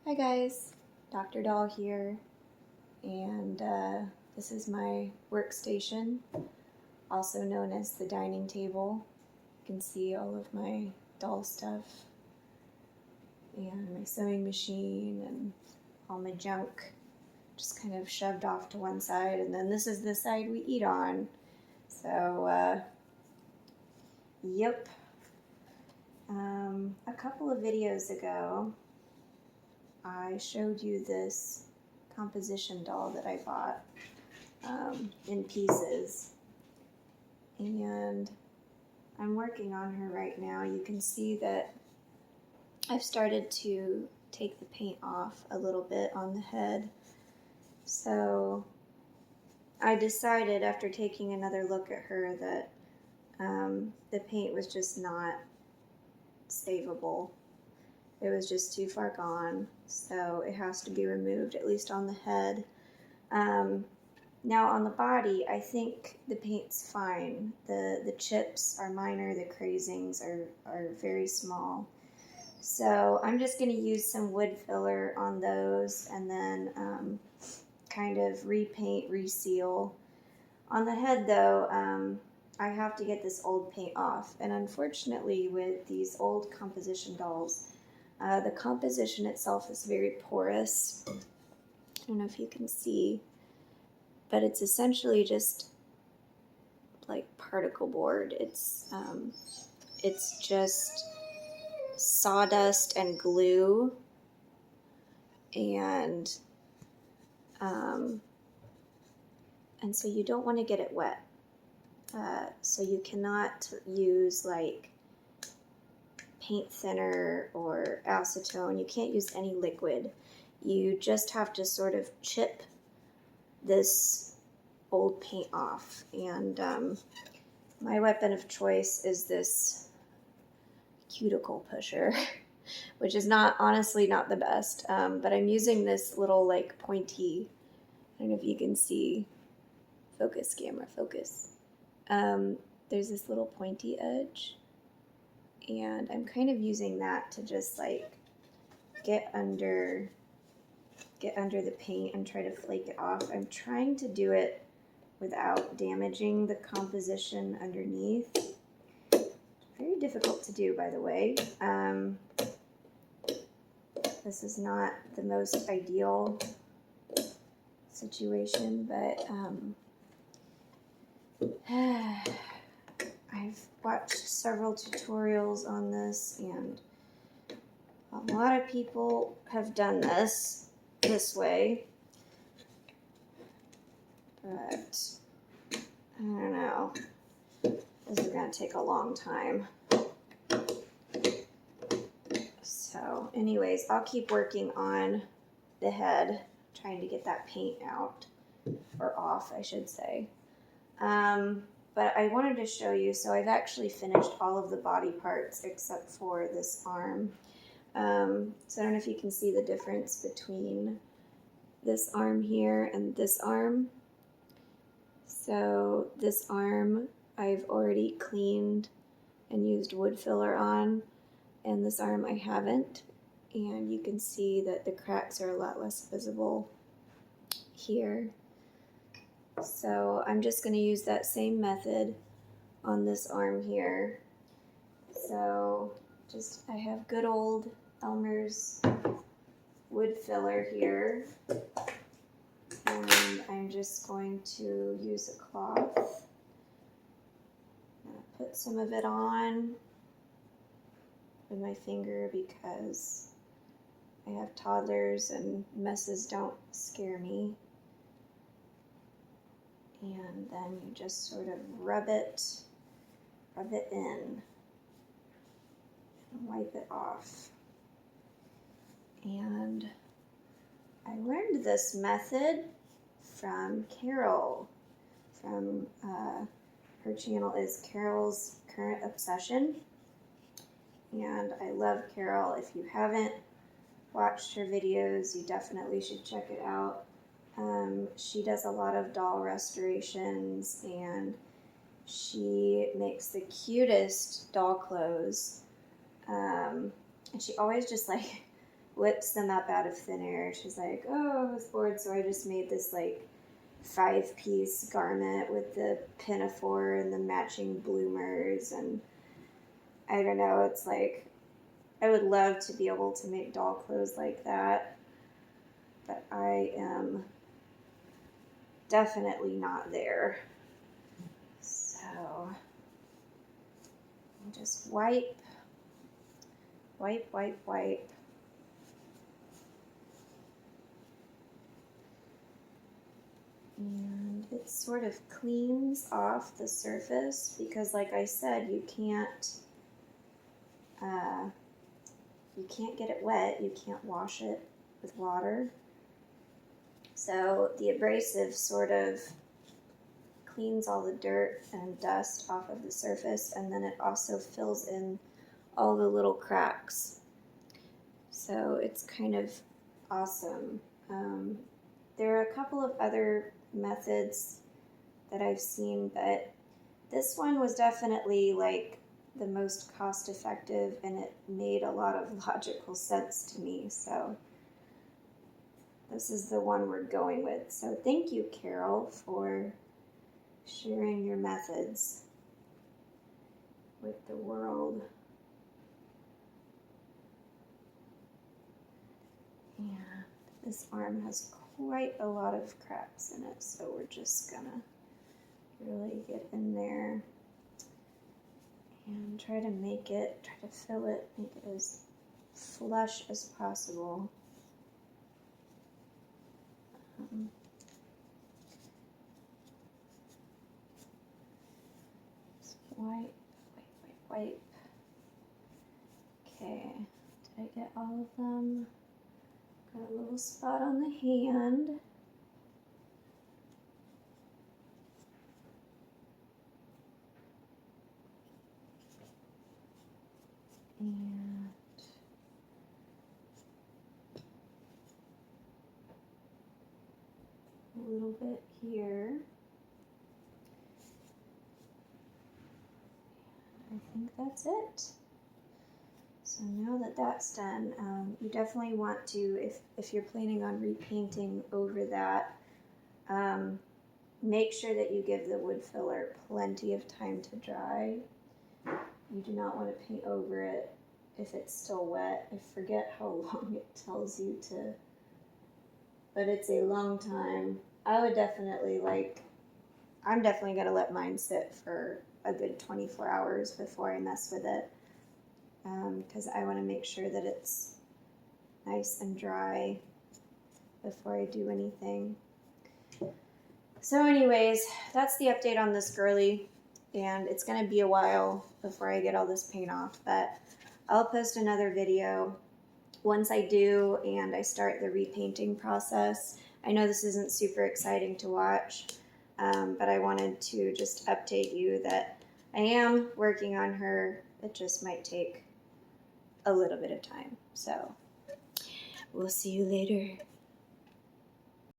Hi guys, Dr. Doll here, and this is my workstation, also known as the dining table. You can see all of my doll stuff, and my sewing machine, and all my junk just kind of shoved off to one side, and then this is the side we eat on. So, yep. A couple of videos ago, I showed you this composition doll that I bought in pieces, and I'm working on her right now. You can see that I've started to take the paint off a little bit on the head. So I decided after taking another look at her that the paint was just not savable. It was just too far gone, so it has to be removed, at least on the head. Now on the body, I think the paint's fine. The chips are minor, the crazings are very small. So I'm just going to use some wood filler on those and then kind of repaint, reseal. On the head though, I have to get this old paint off, and unfortunately with these old composition dolls, the composition itself is very porous. I don't know if you can see, but it's essentially just like particle board. It's just sawdust and glue, and so you don't want to get it wet. So you cannot use like paint thinner or acetone. You can't use any liquid. You just have to sort of chip this old paint off. And my weapon of choice is this cuticle pusher, which is honestly not the best. But I'm using this little like pointy, I don't know if you can see, focus camera, focus. There's this little pointy edge, and I'm kind of using that to just like get under the paint and try to flake it off. I'm trying to do it without damaging the composition underneath. Very difficult to do, by the way. This is not the most ideal situation, but I've watched several tutorials on this, and a lot of people have done this way, but I don't know. This is going to take a long time. So anyways, I'll keep working on the head, trying to get that paint out, or off, I should say. But I wanted to show you, so I've actually finished all of the body parts except for this arm. So I don't know if you can see the difference between this arm here and this arm. So this arm I've already cleaned and used wood filler on, and this arm I haven't. And you can see that the cracks are a lot less visible here. So I'm just going to use that same method on this arm here. So I have good old Elmer's wood filler here, and I'm just going to use a cloth. Put some of it on with my finger because I have toddlers and messes don't scare me. And then you just sort of rub it in and wipe it off. And I learned this method from Carol. Her channel is Carol's Current Obsession. And I love Carol. If you haven't watched her videos, you definitely should check it out. She does a lot of doll restorations, and she makes the cutest doll clothes. And she always just like whips them up out of thin air. She's like, oh, I was bored, so I just made this like 5-piece garment with the pinafore and the matching bloomers, and I don't know, it's like, I would love to be able to make doll clothes like that, but I am definitely not there. So I'll just wipe. And it sort of cleans off the surface because, like I said, you can't get it wet. You can't wash it with water. So the abrasive sort of cleans all the dirt and dust off of the surface, and then it also fills in all the little cracks. So it's kind of awesome. There are a couple of other methods that I've seen, but this one was definitely like the most cost effective, and it made a lot of logical sense to me. So this is the one we're going with. So thank you, Carol, for sharing your methods with the world. And this arm has quite a lot of cracks in it, so we're just gonna really get in there and try to fill it, make it as flush as possible. Just wipe. Okay, did I get all of them? Got a little spot on the hand. And a little bit here. I think that's it. So now that that's done, you definitely want to, if you're planning on repainting over that, make sure that you give the wood filler plenty of time to dry. You do not want to paint over it if it's still wet. I forget how long it tells you to, but it's a long time. I would definitely I'm definitely going to let mine sit for a good 24 hours before I mess with it, because I want to make sure that it's nice and dry before I do anything. So anyways, that's the update on this girly, and it's going to be a while before I get all this paint off, but I'll post another video once I do and I start the repainting process. I know this isn't super exciting to watch, but I wanted to just update you that I am working on her. It just might take a little bit of time. So we'll see you later.